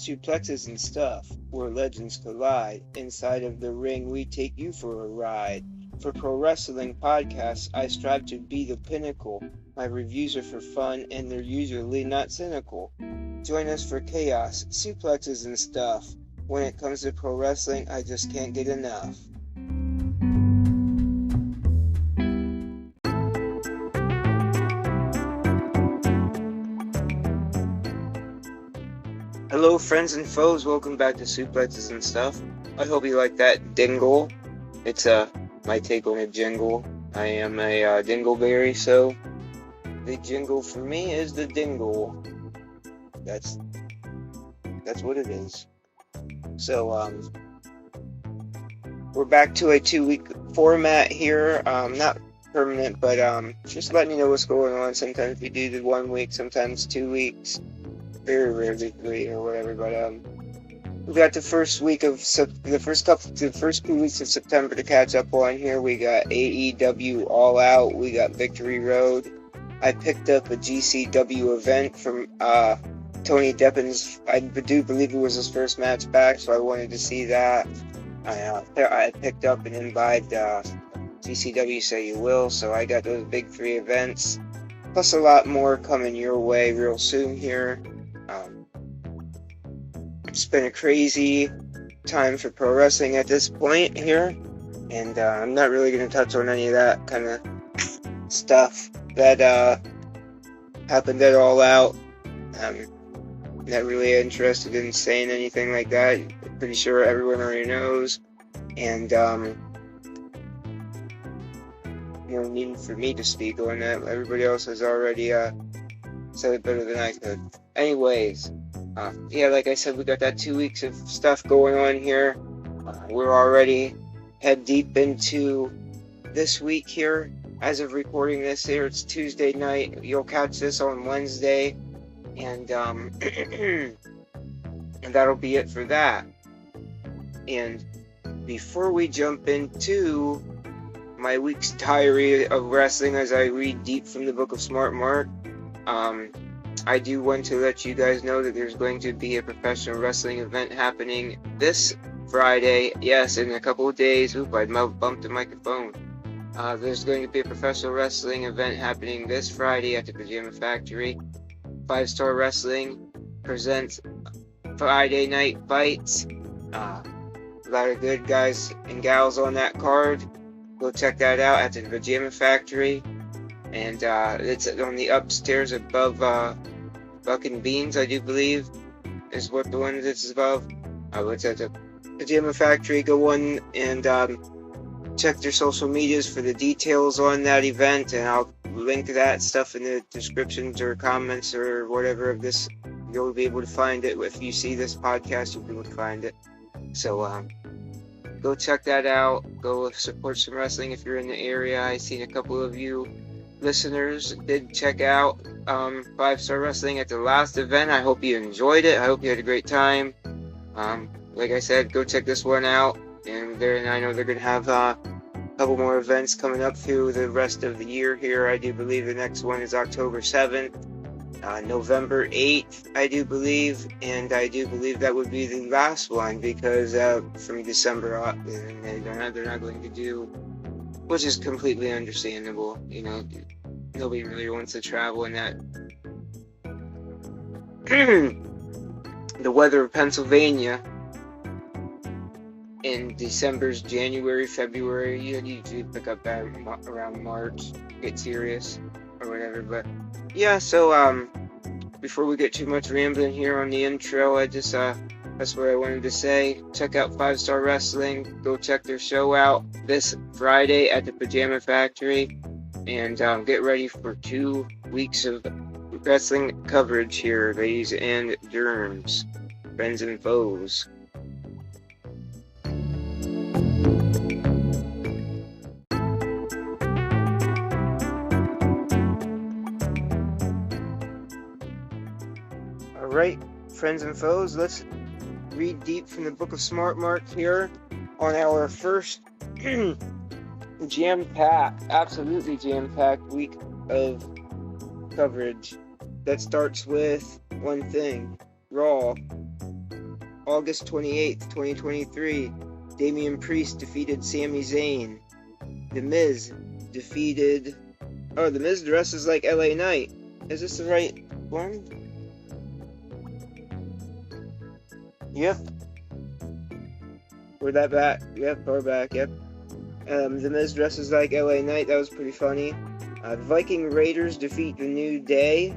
suplexes and stuff, where legends collide. Inside of the ring, we take you for a ride. For pro wrestling podcasts, I strive to be the pinnacle. My reviews are for fun, and they're usually not cynical. Join us for chaos, suplexes and stuff. When it comes to pro wrestling, I just can't get enough. Hello friends and foes, welcome back to Suplexes and Stuff. I hope you like that dingle. It's my take on a jingle. I am a dingleberry, so the jingle for me is the dingle. That's what it is. So we're back to a 2-week format here. Not permanent, but just letting you know what's going on. Sometimes we do the 1 week, sometimes 2 weeks. Very rarely 3 or whatever, but we got the first 2 weeks of September to catch up on here. We got AEW All Out, we got Victory Road. I picked up a GCW event from Tony Deppin's, I do believe it was his first match back, so I wanted to see that. I picked up and imbibed GCW Say You Will, so I got those big 3 events, plus a lot more coming your way real soon here. It's been a crazy time for pro wrestling at this point here, and I'm not really going to touch on any of that kind of stuff that happened at All Out. Not really interested in saying anything like that. I'm pretty sure everyone already knows, and no need for me to speak on that. Everybody else has already said it better than I could. Anyways, like I said, we got that 2 weeks of stuff going on here. We're already head deep into this week here. As of recording this here, it's Tuesday night. You'll catch this on Wednesday, and and that'll be it for that. And before we jump into my week's diary of wrestling as I read deep from the Book of Smart Mark, I do want to let you guys know that there's going to be a professional wrestling event happening this Friday. Yes, in a couple of days. Oop, I bumped the microphone. There's going to be a professional wrestling event happening this Friday at the Pajama Factory. 5 Star Wrestling presents Friday Night Fights. A lot of good guys and gals on that card. Go check that out at the Pajama Factory. And it's on the upstairs above Buck and Beans, I do believe, is what the one that's above. It's at the Pajama Factory. Go on and check their social medias for the details on that event, and I'll link that stuff in the descriptions or comments or whatever of this. You'll be able to find it. If you see this podcast, you'll be able to find it. So go check that out. Go support some wrestling if you're in the area. I've seen a couple of you listeners did check out 5 Star Wrestling at the last event. I hope you enjoyed it. I hope you had a great time. Like I said, go check this one out. And I know they're going to have a couple more events coming up through the rest of the year here. I do believe the next one is October 7th, November 8th, I do believe. And I do believe that would be the last one, because from December on, they're not going to do, which is completely understandable. You know, nobody really wants to travel in that. The weather of Pennsylvania in December's January, February, you usually pick up that around March, get serious or whatever. But yeah, so before we get too much rambling here on the intro, I just that's what I wanted to say. Check out 5 Star Wrestling. Go check their show out this Friday at the Pajama Factory, and get ready for 2 weeks of wrestling coverage here, ladies and germs, friends and foes. Alright, friends and foes, let's read deep from the Book of Smart Mark here on our first absolutely jam-packed week of coverage that starts with one thing: Raw. August 28th, 2023, Damian Priest defeated Sami Zayn. The Miz defeated... Oh, The Miz dresses like LA Knight. Is this the right one? Yep. We're that back. Yep, we're back. Yep. The Miz dresses like LA Knight. That was pretty funny. Viking Raiders defeat The New Day.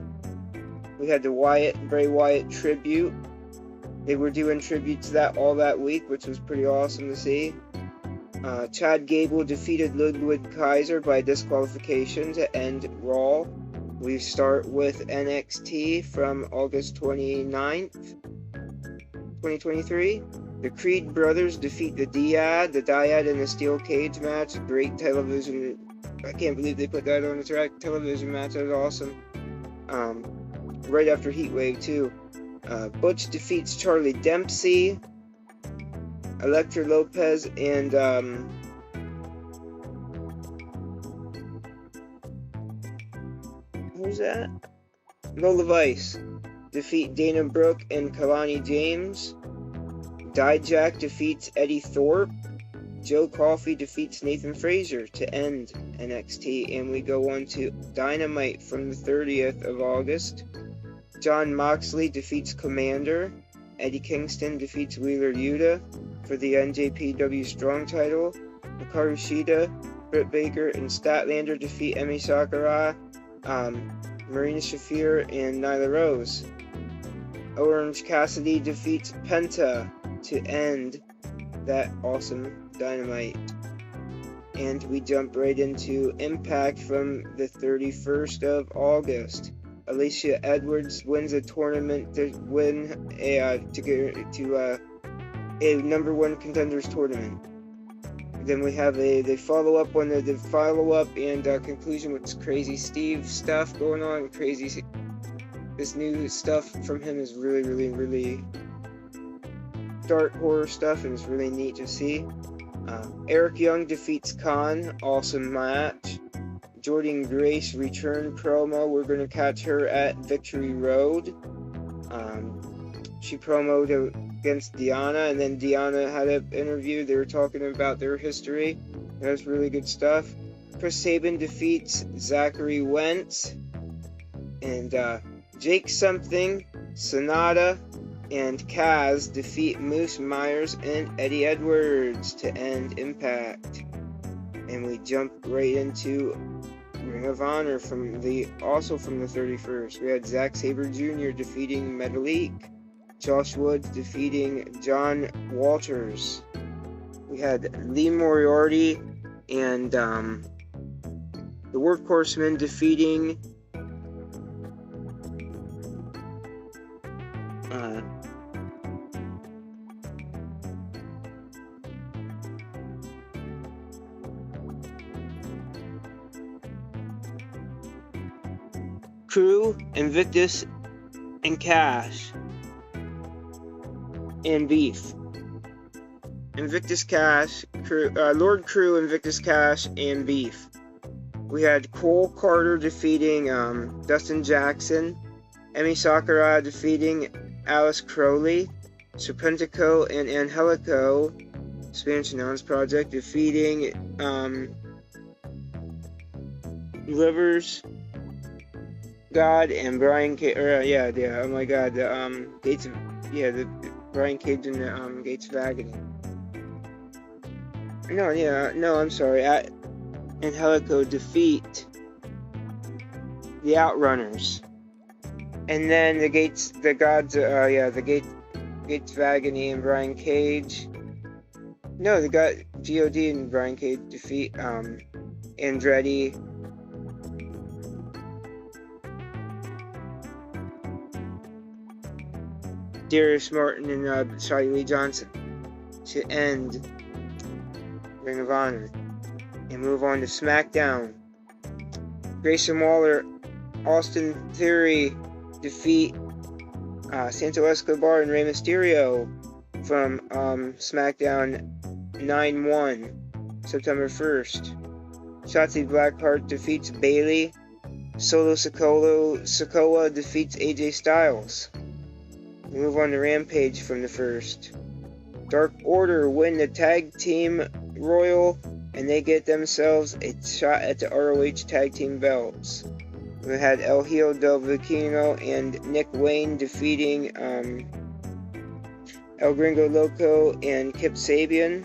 We had the Bray Wyatt tribute. They were doing tribute to that all that week, which was pretty awesome to see. Chad Gable defeated Ludwig Kaiser by disqualification to end Raw. We start with NXT from August 29th, 2023. The Creed brothers defeat the Dyad in a steel cage match. Great television. I can't believe they put that on the television match. That was awesome. Right after Heatwave too. Butch defeats Charlie Dempsey. Elektra Lopez and who's that? Lola Vice defeat Dana Brooke and Kalani James. Dijak defeats Eddie Thorpe. Joe Coffey defeats Nathan Frazier to end NXT, and we go on to Dynamite from the 30th of August. Jon Moxley defeats Commander. Eddie Kingston defeats Wheeler Yuta for the NJPW Strong title. Hikaru Shida, Britt Baker, and Statlander defeat Emi Sakura, Marina Shafir, and Nyla Rose. Orange Cassidy defeats Penta to end that awesome Dynamite. And we jump right into Impact from the 31st of August. Alicia Edwards wins a tournament to win a number one contenders tournament. Then we have the follow-up on the follow-up and conclusion with Crazy Steve stuff going on. This new stuff from him is really, really, really dark horror stuff, and it's really neat to see. Eric Young defeats Khan. Awesome match. Jordynne Grace return promo. We're going to catch her at Victory Road. She promoted against Deanna, and then Deanna had an interview. They were talking about their history. That was really good stuff. Chris Sabin defeats Zachary Wentz. And Jake Something, Sonata, and Kaz defeat Moose Myers and Eddie Edwards to end Impact. And we jump right into Ring of Honor from the 31st. We had Zack Sabre Jr. defeating Metalik. Josh Woods defeating John Walters. We had Lee Moriarty and the Workhorsemen defeating Crew, Invictus, and Cash, and Beef. Invictus Cash, Lord Crew, Invictus Cash, and Beef. We had Cole Carter defeating Dustin Jackson, Emi Sakura defeating Alice Crowley, Serpentico and Angelico, Spanish Announce Project, defeating Livers, God, and Brian Cage. Oh my God, the Gates of the Brian Cage and the Gates of Agony. I'm sorry. Angelico defeat the Outrunners, and then the Gates of Agony and Brian Cage. No, they got God and Brian Cage defeat Andretti. Darius Martin and Shotty Lee Johnson to end Ring of Honor. And move on to SmackDown. Grayson Waller, Austin Theory defeat Santo Escobar and Rey Mysterio from SmackDown 9-1, September 1st. Shotzi Blackheart defeats Bayley. Solo Sikoa defeats AJ Styles. We move on to Rampage from the first. Dark Order win the Tag Team Royal, and they get themselves a shot at the ROH Tag Team belts. We had El Hijo del Vikingo and Nick Wayne defeating El Gringo Loco and Kip Sabian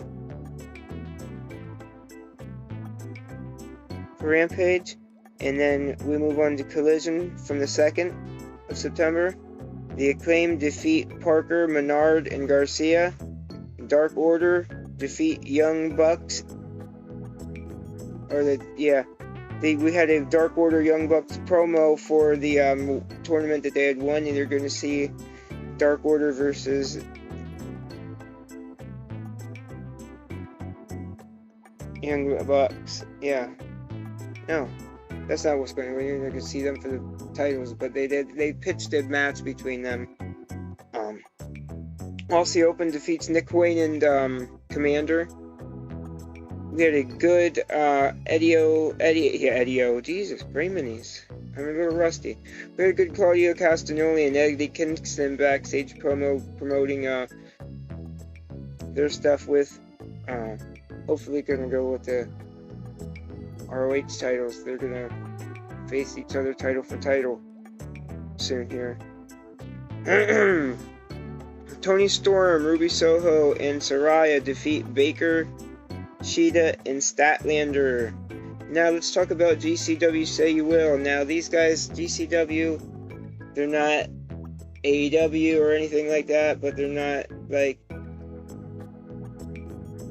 for Rampage. And then we move on to Collision from the 2nd of September. The Acclaim defeat Parker, Menard, and Garcia. Dark Order defeat Young Bucks. We had a Dark Order Young Bucks promo for the tournament that they had won, and you're going to see Dark Order versus Young Bucks. Yeah. No, that's not what's going on. You're going to see them for the titles, but they pitched a match between them. Aussie Open defeats Nick Wayne and Commander. We had a good Eddie-O, Jesus, Braymanis. I'm a little rusty. We had a good Claudio Castagnoli and Eddie Kingston backstage promoting their stuff with, hopefully gonna go with the ROH titles. They're gonna face each other title for title soon here. Tony Storm, Ruby Soho, and Saraya defeat Baker, Sheeta, and Statlander. Now let's talk about GCW Say You Will. Now these guys, GCW, they're not AEW or anything like that, but they're not like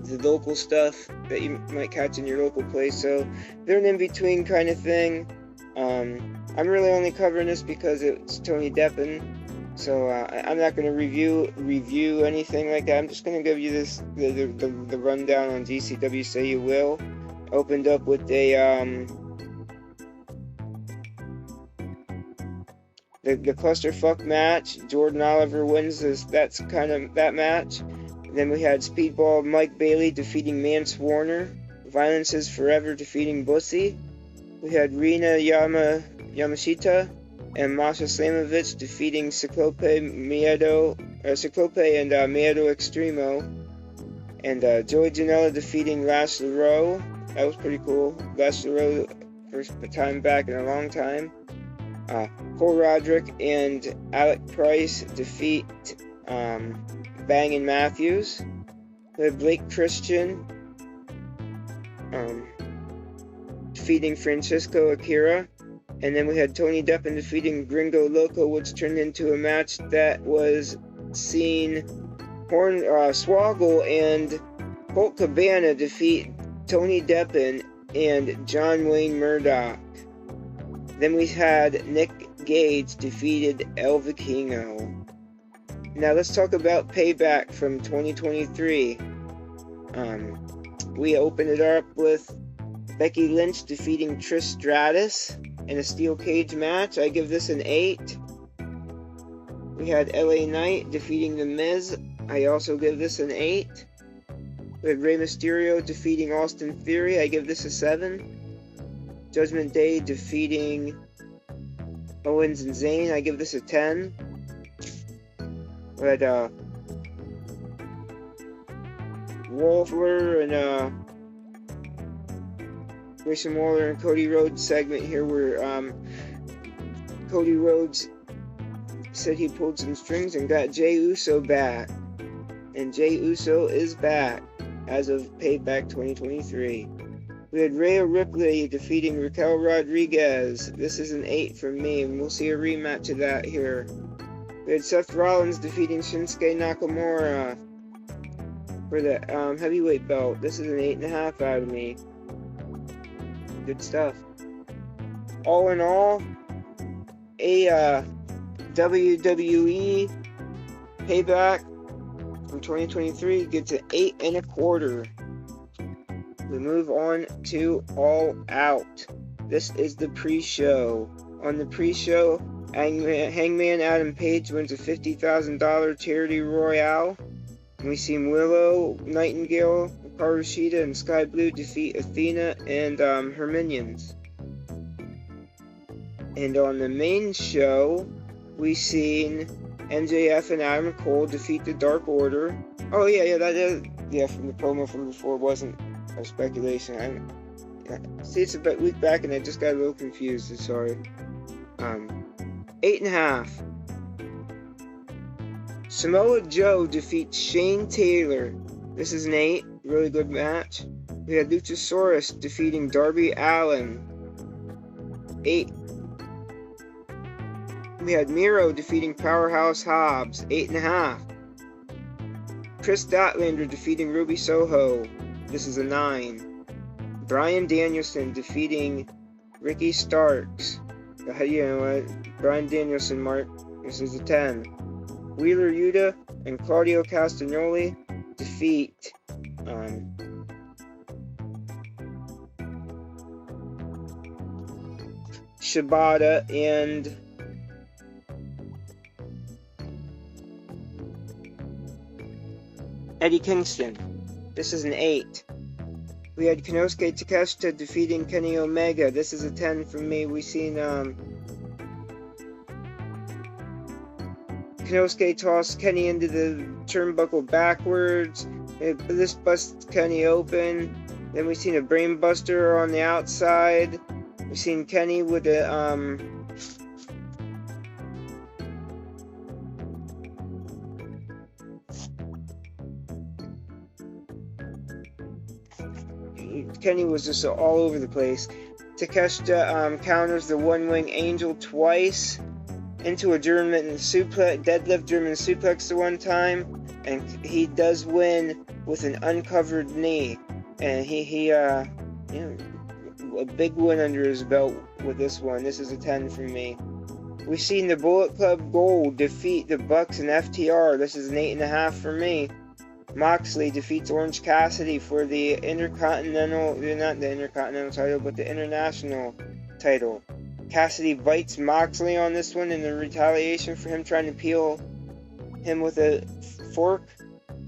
the local stuff that you might catch in your local place, so they're an in-between kind of thing. I'm really only covering this because it's Tony Deppen, so I'm not going to review anything like that. I'm just going to give you the rundown on GCW Say You Will. Opened up with the clusterfuck match. Jordan Oliver wins that match. And then we had Speedball Mike Bailey defeating Mance Warner. Violence is Forever defeating Bussy. We had Rina Yamashita and Masha Slamovich defeating Ciclope and Miedo Extremo. And Joey Janela defeating Lash LaRoe. That was pretty cool. Lash LaRoe, first time back in a long time. Cole Roderick and Alec Price defeat Bang and Matthews. We had Blake Christian defeating Francisco Akira. And then we had Tony Deppen defeating Gringo Loco, which turned into a match that was seen Swoggle and Colt Cabana defeat Tony Deppen and John Wayne Murdoch. Then we had Nick Gage defeated El Vikingo. Now let's talk about Payback from 2023. We opened it up with Becky Lynch defeating Trish Stratus in a steel cage match. I give this an 8. We had LA Knight defeating The Miz. I also give this an 8. We had Rey Mysterio defeating Austin Theory. I give this a 7. Judgment Day defeating Owens and Zayn. I give this a 10. We had Wolfler and Grayson Waller and Cody Rhodes segment here where Cody Rhodes said he pulled some strings and got Jey Uso back. And Jey Uso is back as of Payback 2023. We had Rhea Ripley defeating Raquel Rodriguez. This is an 8 from me, and we'll see a rematch of that here. We had Seth Rollins defeating Shinsuke Nakamura for the heavyweight belt. This is an 8.5 out of me. Good stuff. All in all, a WWE Payback from 2023 gets an 8.25. We move on to All Out. This is the pre-show. On the pre-show, Hangman Adam Page wins a $50,000 charity royale. And we see Willow Nightingale, Hikaru Shida, and Sky Blue defeat Athena and her minions. And on the main show, we seen MJF and Adam Cole defeat the Dark Order. Oh yeah, that is, yeah, from the promo from before wasn't a speculation. See, it's a week back and I just got a little confused, sorry. 8.5. Samoa Joe defeats Shane Taylor. This is an 8. Really good match. We had Luchasaurus defeating Darby Allin. 8. We had Miro defeating Powerhouse Hobbs. 8.5. Chris Statlander defeating Ruby Soho. This is a 9. Bryan Danielson defeating Ricky Starks. You know what? Bryan Danielson, Mark. This is a 10. Wheeler Yuta and Claudio Castagnoli defeat Shibata and Eddie Kingston. This is an 8. We had Konosuke Takeshita defeating Kenny Omega. This is a 10 from me. We seen Konosuke toss Kenny into the turnbuckle backwards. This busts Kenny open. Then we seen a brain buster on the outside. We seen Kenny with a Kenny was just all over the place. Takeshita counters the one-wing angel twice into a German deadlift German suplex the one time, and he does win with an uncovered knee. And he a big win under his belt with this one. This is a 10 from me. We've seen the Bullet Club Gold defeat the Bucks and FTR. This is an 8.5 for me. Moxley defeats Orange Cassidy for the Intercontinental, not the Intercontinental title, but the International title. Cassidy bites Moxley on this one in the retaliation for him trying to peel him with a fork.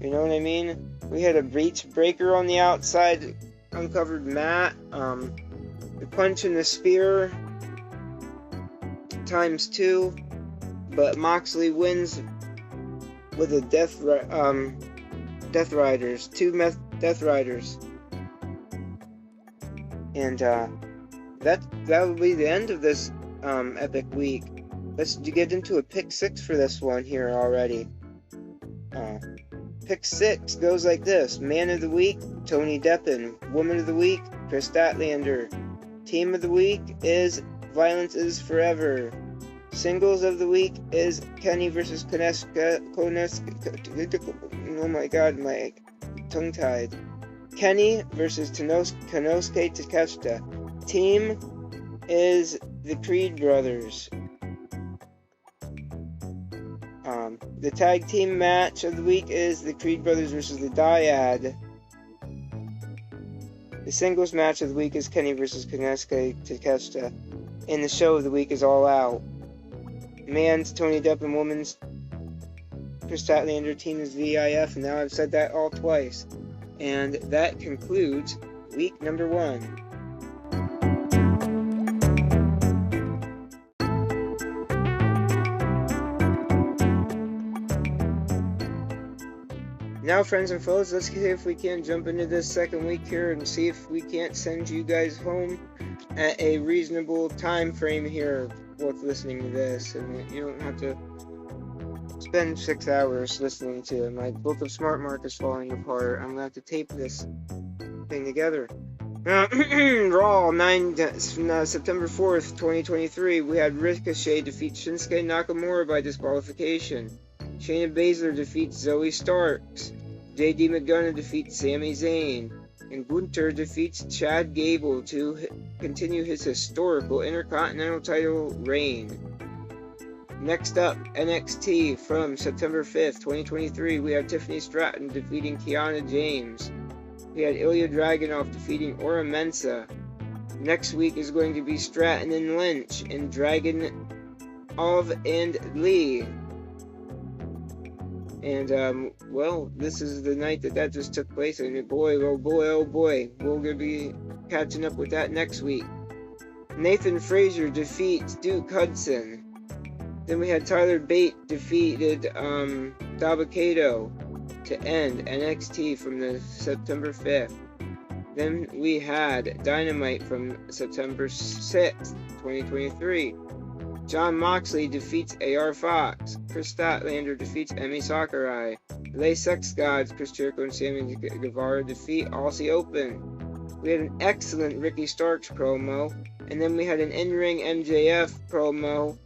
You know what I mean? We had a breach breaker on the outside, uncovered mat. The punch and the spear ×2, but Moxley wins with a Death Riders, 2 Death Riders, and that will be the end of this epic week. Let's get into a pick 6 for this one here already. Pick 6 goes like this: Man of the Week, Tony Deppen. Woman of the Week, Chris Statlander. Team of the Week is Violence is Forever. Singles of the Week is Kenny versus Konosuke. Oh my god, my tongue tied. Kenny versus Konosuke Takeshita. Team is the Creed Brothers. The tag team match of the week is the Creed Brothers versus the Dyad. The singles match of the week is Kenny versus Konosuke Takeshita. And the show of the week is All Out. Man's Tony Deppen, woman's Chris Statlander, team is VIF, and now I've said that all twice. And that concludes week number 1. Now, friends and foes, let's see if we can jump into this second week here and see if we can't send you guys home at a reasonable time frame here with listening to this. And you don't have to spend 6 hours listening to it. My book of Smart Mark is falling apart. I'm going to have to tape this thing together. Raw, September 4th, 2023. We had Ricochet defeat Shinsuke Nakamura by disqualification. Shayna Baszler defeats Zoe Starks. J.D. McDonough defeats Sami Zayn. And Gunther defeats Chad Gable to continue his historical Intercontinental title reign. Next up, NXT from September 5th, 2023. We have Tiffany Stratton defeating Kiana James. We had Ilya Dragunov defeating Ora Mensa. Next week is going to be Stratton and Lynch and Dragunov and Lee. And, well, this is the night that just took place, and boy, oh boy, oh boy, we're going to be catching up with that next week. Nathan Frazier defeats Duke Hudson. Then we had Tyler Bate defeated Dabakato to end NXT from the September 5th. Then we had Dynamite from September 6th, 2023. Jon Moxley defeats AR Fox. Chris Statlander defeats Emi Sakurai. LA Sex Gods, Chris Jericho and Sammy Guevara defeat Aussie Open. We had an excellent Ricky Starks promo. And then we had an in-ring MJF promo.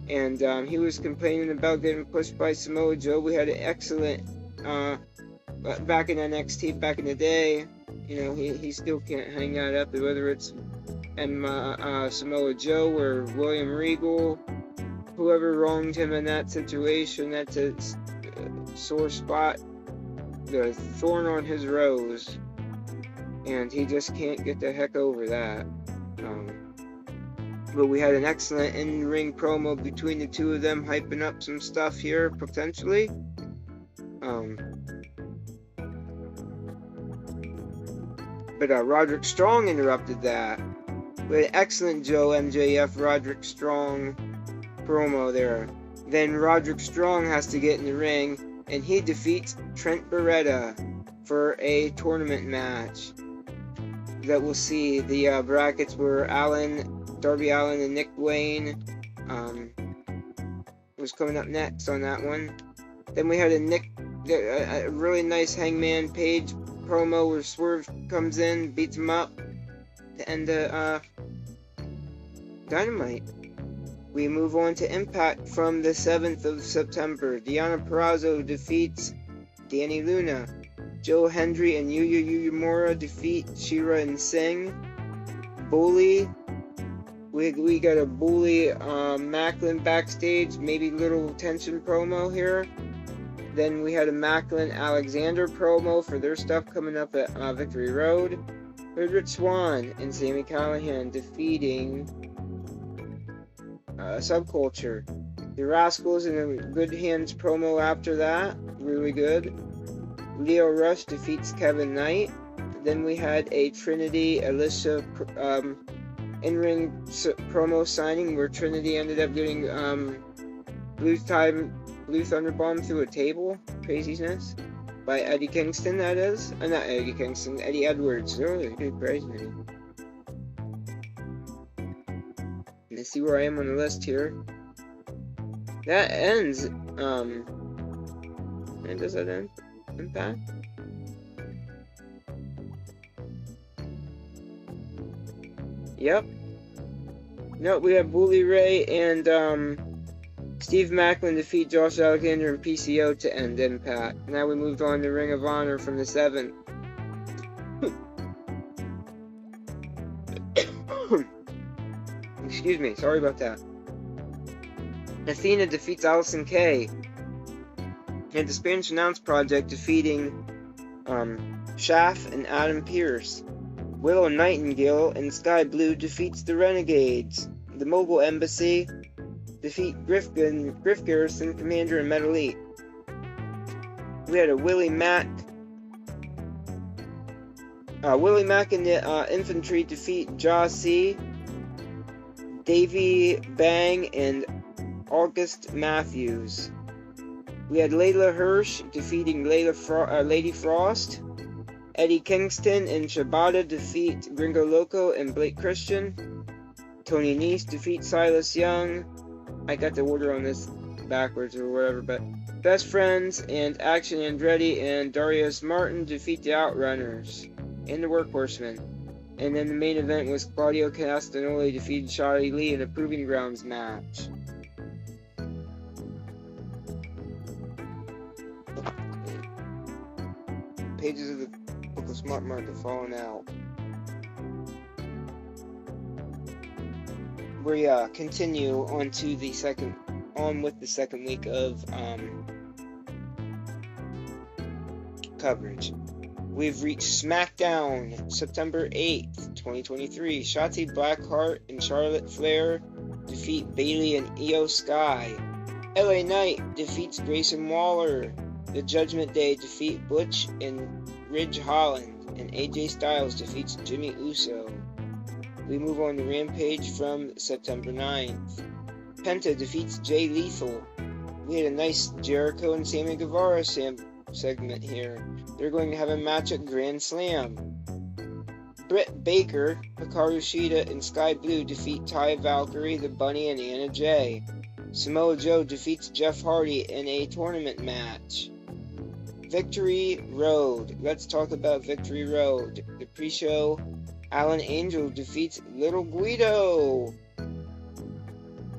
And he was complaining about getting pushed by Samoa Joe. We had an excellent, back in NXT, back in the day. You know, he still can't hang that up, whether it's Samoa Joe or William Regal. Whoever wronged him in that situation, that's a sore spot, the thorn on his rose. And he just can't get the heck over that. But we had an excellent in-ring promo between the two of them, hyping up some stuff here, potentially. But Roderick Strong interrupted that. We had an excellent Joe MJF Roderick Strong promo there. Then Roderick Strong has to get in the ring, and he defeats Trent Beretta for a tournament match that we'll see. The brackets were Darby Allin and Nick Wayne was coming up next on that one. Then we had a really nice Hangman Page promo where Swerve comes in, beats him up to end the Dynamite. We move on to Impact from the 7th of September. Deonna Purrazzo defeats Dani Luna. Joe Hendry and Yuya Uemura defeat Shira and Singh. Bully. We got a Bully Macklin backstage, maybe little tension promo here. Then we had a Macklin Alexander promo for their stuff coming up at Victory Road. Rich Swann and Sami Callihan defeating Subculture. The Rascals in a Good Hands promo after that, really good. Leo Rush defeats Kevin Knight. Then we had a Trinity Alicia in-ring promo signing where Trinity ended up getting Blue Thunderbomb through a table. Craziness. By Eddie Kingston, that is. Not Eddie Kingston, Eddie Edwards. Oh, good praise me. Let's see where I am on the list here. That ends, and does that end? Impact? Yep. No, we have Bully Ray and, Steve Macklin defeat Josh Alexander and PCO to end Impact. Now we moved on to Ring of Honor from the 7th. Excuse me, sorry about that. Athena defeats Allison Kay. And the Spanish Announce Project defeating Schaff and Adam Pearce. Willow Nightingale and Sky Blue defeats the Renegades. The Mogul Embassy defeat Griff Garrison, Commander, and Metal Elite. We had a Willie Mack and the Infantry defeat Jaw C, Davey Bang, and August Matthews. We had Layla Hirsch defeating Lady Frost. Eddie Kingston and Shibata defeat Gringo Loco and Blake Christian. Tony Nese defeats Silas Young. I got the order on this backwards or whatever, but Best Friends and Action Andretti and Darius Martin defeat the Outrunners and the Workhorsemen. And then the main event was Claudio Castagnoli defeated Shotty Lee in a Proving Grounds match. Pages of the Book of Smart Market falling out. We continue on with the second week of coverage. We've reached SmackDown, September 8th, 2023. Shotzi Blackheart and Charlotte Flair defeat Bayley and Io Sky. LA Knight defeats Grayson Waller. The Judgment Day defeat Butch and Ridge Holland. And AJ Styles defeats Jimmy Uso. We move on to Rampage from September 9th. Penta defeats Jay Lethal. We had a nice Jericho and Sammy Guevara segment here. They're going to have a match at Grand Slam. Britt Baker, Hikaru Shida, and Sky Blue defeat Ty Valkyrie, The Bunny, and Anna Jay. Samoa Joe defeats Jeff Hardy in a tournament match. Victory Road. Let's talk about Victory Road. The pre-show, Alan Angel defeats Little Guido.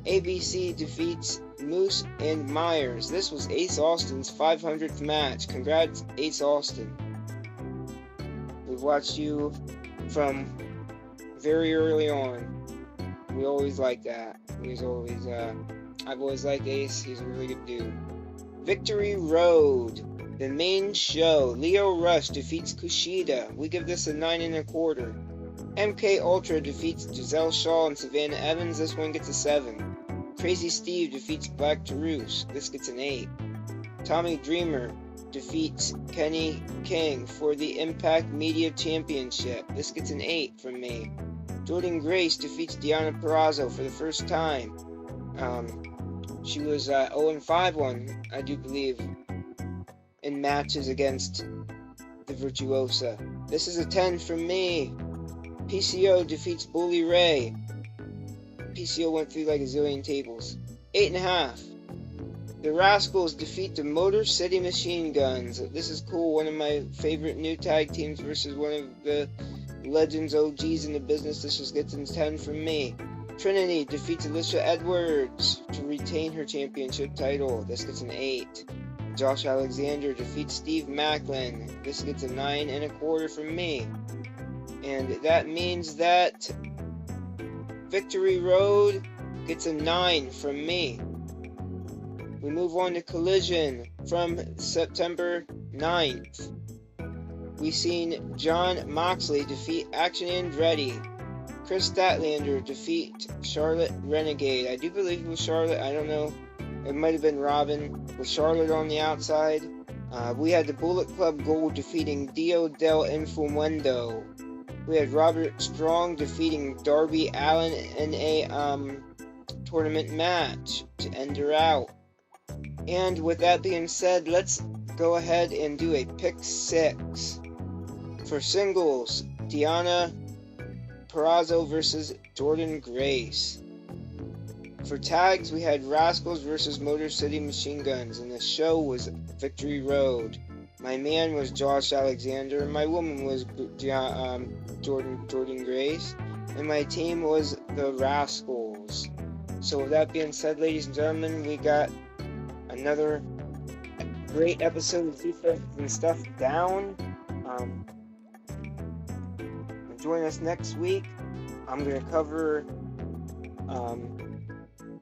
ABC defeats Moose and Myers. This was Ace Austin's 500th match. Congrats, Ace Austin. We've watched you from very early on. We always like that. I've always liked Ace. He's a really good dude. Victory Road. The main show. Lio Rush defeats Kushida. We give this a 9 1/4. MK Ultra defeats Giselle Shaw and Savannah Evans. This one gets a 7. Crazy Steve defeats Black Taurus. This gets an 8. Tommy Dreamer defeats Kenny King for the Impact Media Championship. This gets an 8 from me. Jordan Grace defeats Deonna Purrazzo for the first time. She was 0-5 I do believe, in matches against the Virtuosa. This is a 10 from me. PCO defeats Bully Ray. PCO went through like a zillion tables. 8.5. The Rascals defeat the Motor City Machine Guns. This is cool. One of my favorite new tag teams versus one of the Legends OGs in the business. This just gets a 10 from me. Trinity defeats Alicia Edwards to retain her championship title. This gets an 8. Josh Alexander defeats Steve Macklin. This gets a 9 1/4 from me. And that means that Victory Road gets a 9 from me. We move on to Collision from September 9th. We've seen Jon Moxley defeat Action Andretti. Chris Statlander defeat Charlotte Renegade. I do believe it was Charlotte. I don't know. It might have been Robin with Charlotte on the outside. We had the Bullet Club Gold defeating Dio del Infumundo. We had Robert Strong defeating Darby Allin in a tournament match to end her out. And with that being said, let's go ahead and do a pick 6. For singles, Deonna Purrazzo versus Jordan Grace. For tags, we had Rascals versus Motor City Machine Guns, and the show was Victory Road. My man was Josh Alexander, and my woman was Jordan Grace, and my team was the Rascals. So with that being said, ladies and gentlemen, we got another great episode of Defense and Stuff Down. Join us next week. I'm going to cover,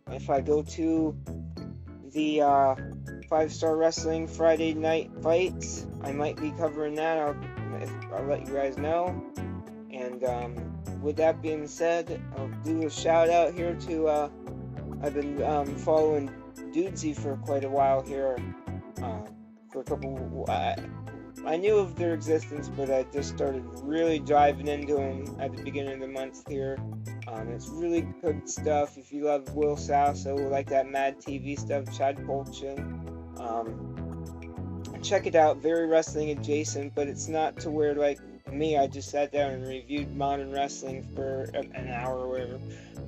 if I go to the 5-Star Wrestling Friday Night Fights, I might be covering that. I'll let you guys know. And with that being said, I'll do a shout out here to, I've been following Dudesy for quite a while here, for a couple, I knew of their existence, but I just started really diving into them at the beginning of the month here. It's really good stuff. If you love Will Sasso, like that Mad TV stuff, Chad Colchin, check it out. Very wrestling adjacent, but it's not to where, like me, I just sat down and reviewed modern wrestling for an hour or whatever.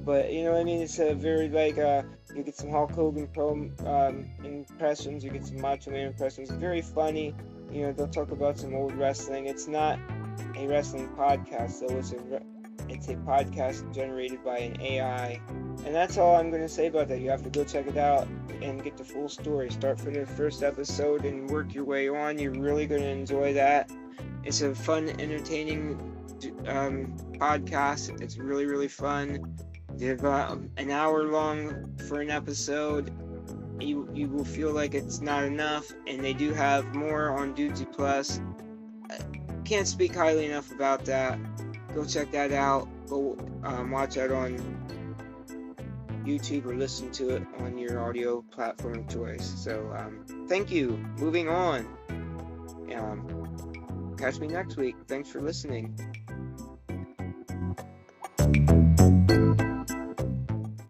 But you know what I mean? It's a very like you get some Hulk Hogan impressions, you get some Macho Man impressions. It's very funny. You know, they'll talk about some old wrestling. It's not a wrestling podcast, though. It's a podcast generated by an AI. And that's all I'm going to say about that. You have to go check it out and get the full story. Start from the first episode and work your way on. You're really going to enjoy that. It's a fun, entertaining podcast. It's really, really fun. They have an hour long for an episode. You will feel like it's not enough, and they do have more on Dudesy Plus. Can't speak highly enough about that. Go check that out. Go watch that on YouTube or listen to it on your audio platform of choice. So thank you. Moving on. Catch me next week. Thanks for listening.